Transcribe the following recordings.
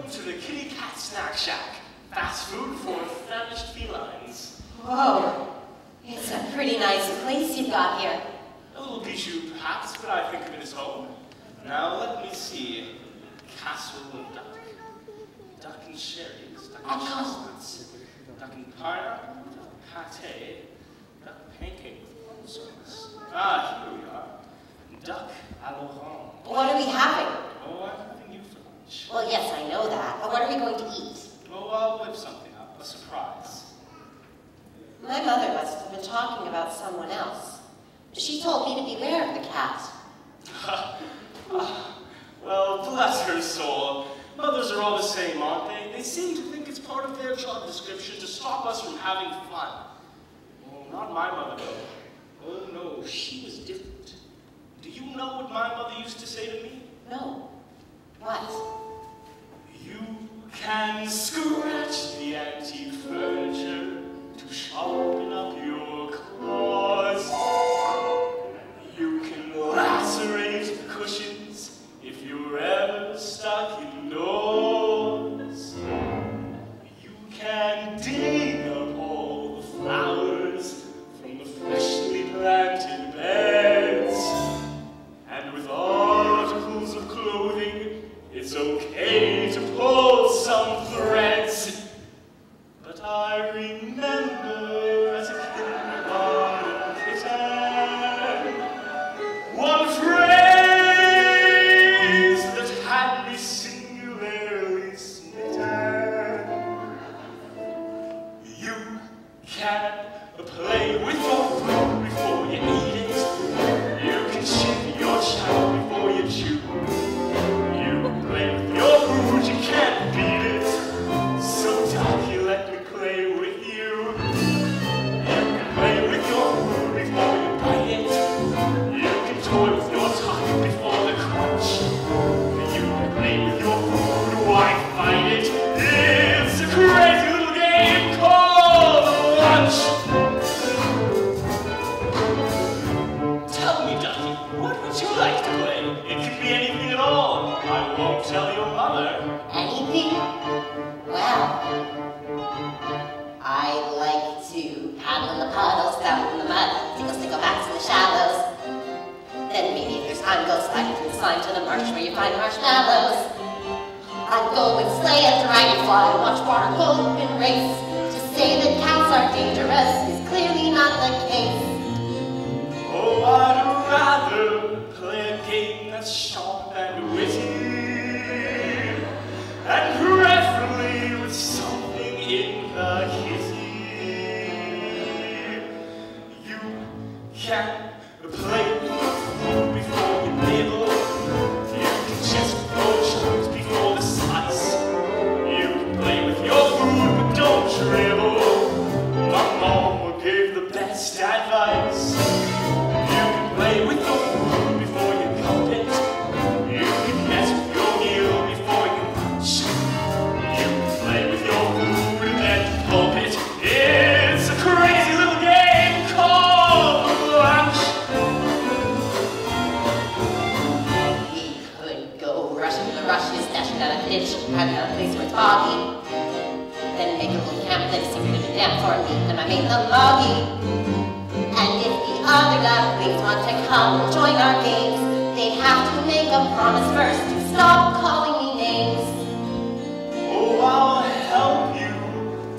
Welcome to the Kitty Cat Snack Shack. Fast food for famished felines. Whoa, it's a pretty nice place you've got here. A little bijou, perhaps, but I think of it as home. Now, let me see. Casserole and duck. Duck and cherries. Duck and chestnuts. Duck and pineapple. Duck pate. Duck pancake with plum sauce. Ah, here we are. Duck à l'orange. What are we having? Oh, I'm having you for lunch. Well, yes, I know that, but what are we going to eat? Oh, I'll whip something up. A surprise. My mother must have been talking about someone else. She told me to beware of the cat. Well, bless her soul. Mothers are all the same, aren't they? They seem to think it's part of their job description to stop us from having fun. Oh, not my mother, though. Oh, no, she was different. Do you know what my mother used to say to me? No. What? You can scratch the antique furniture to sharpen up your claws. You can lacerate the cushions if you're ever stuck indoors. You can dig up all the flowers from the freshly planted beds. And with articles of clothing, it's okay to pull some threads. But I remember as a kindergarten kitten, one phrase that had me singularly smitten. You can play with your food before you eat it. You can chip your child before you chew. You can play with your food, you can't beat it. So Ducky, let me play with you. You can play with your food before you bite it. You can toy with your tongue before the crunch. You can play with your food, why fight it? It's a crazy little game called lunch. Tell me, Ducky, what would you like to play? It could be anything at all. I won't tell your mother. Anything? Well, I like to paddle in the puddles, down in the mud, tickle backs in the shallows. Then maybe if there's time, go sliding through the slime to the marsh where you find marshmallows. I'd go and slay a dragonfly, watch water go and race. To say that cats are dangerous is clearly not the case. Oh, I'd rather play a game that's sharp and witty, and preferably with something in the kitty. You can play with your food before you nibble. You can just throw chunks before the slice. You can play with your food, but don't dribble. My mama gave the best advice. You can play with your food before you cup it. You can mess with your meal before you munch. You can play with your food and then pulp it. It's a crazy little game called lunch. We could go rushing to the rushes, dashing down a ditch, hiding out a place where it's boggy. Then make a little camp that is secret and damp for me, and I made them moggy. And if the other ducklings want to come and join our games, they'd have to make a promise first to stop calling me names. Oh, I'll help you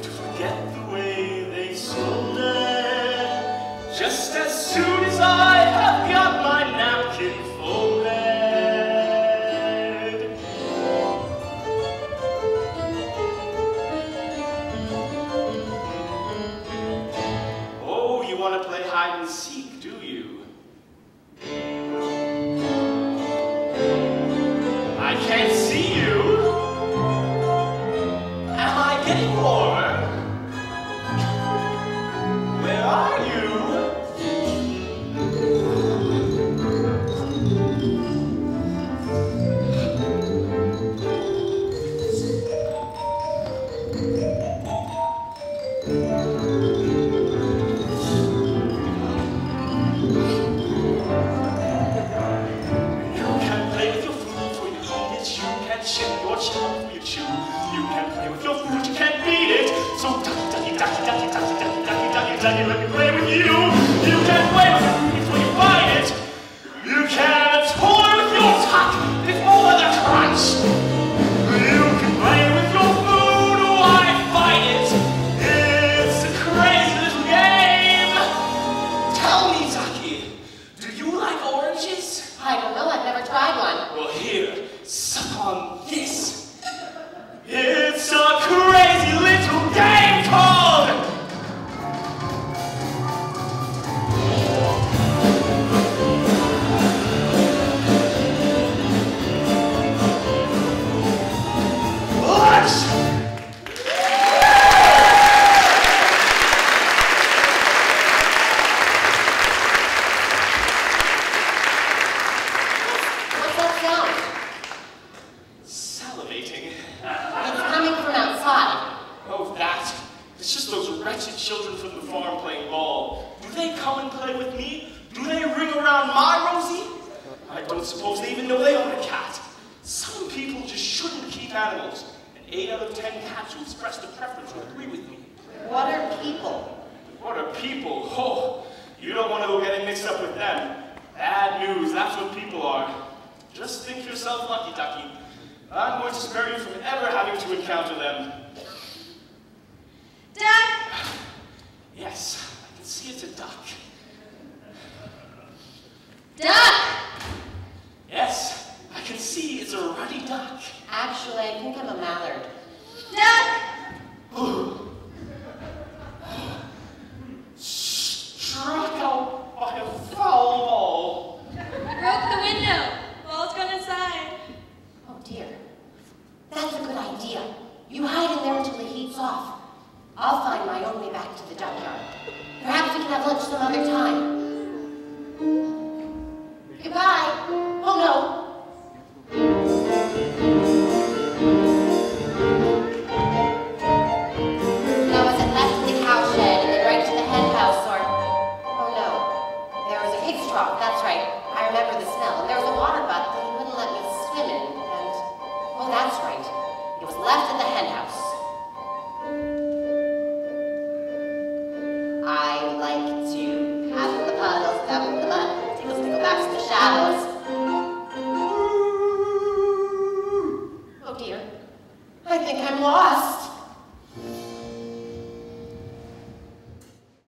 to forget the way they scolded, just as soon as I have got my napkin folded. Oh, you want to play hide and seek, do you? I can't play with your food, you can't beat it. So ducky, ducky, ducky, ducky, ducky, ducky, ducky, ducky, ducky, let me play with you. You can't play with your food before you find it. You can't toy with your tuck before the crunch. You can play with your food, why fight it? It's a crazy little game. Tell me, Ducky, do you like oranges? I don't know, I've never tried one. Well, here, suck on this. It's a crazy little game called... Lunch! What's that sound? Salivating. It's coming from outside. Oh, that. It's just those wretched children from the farm playing ball. Do they come and play with me? Do they ring around my Rosie? I don't suppose they even know they own a cat. Some people just shouldn't keep animals. And 8 out of 10 cats who express the preference will agree with me. What are people? What are people? Oh, you don't want to go getting mixed up with them. Bad news, that's what people are. Just think yourself lucky, Ducky. I'm going to spare you from ever having to encounter them. Duck! Yes, I can see it's a duck. Duck! Yes, I can see it's a ruddy duck. Actually, I think I'm a mallard. Duck! Struck out by a foul ball. Broke the window. Ball's gone inside. Oh dear. That's a good idea. You hide in there until the heat's off. I'll find my own way back to the duckyard. Perhaps we can have lunch some other time. Goodbye. Oh no. Now was it left in the cowshed and then right to the hen house or... Oh no. There was a pig's trough, that's right. I remember the smell. And there was a water butt that he wouldn't let me swim in. And... Oh, that's right. It was left in the hen house. I like to paddle the puddles, dabble in the mud, tickle, tickle backs in the shallows.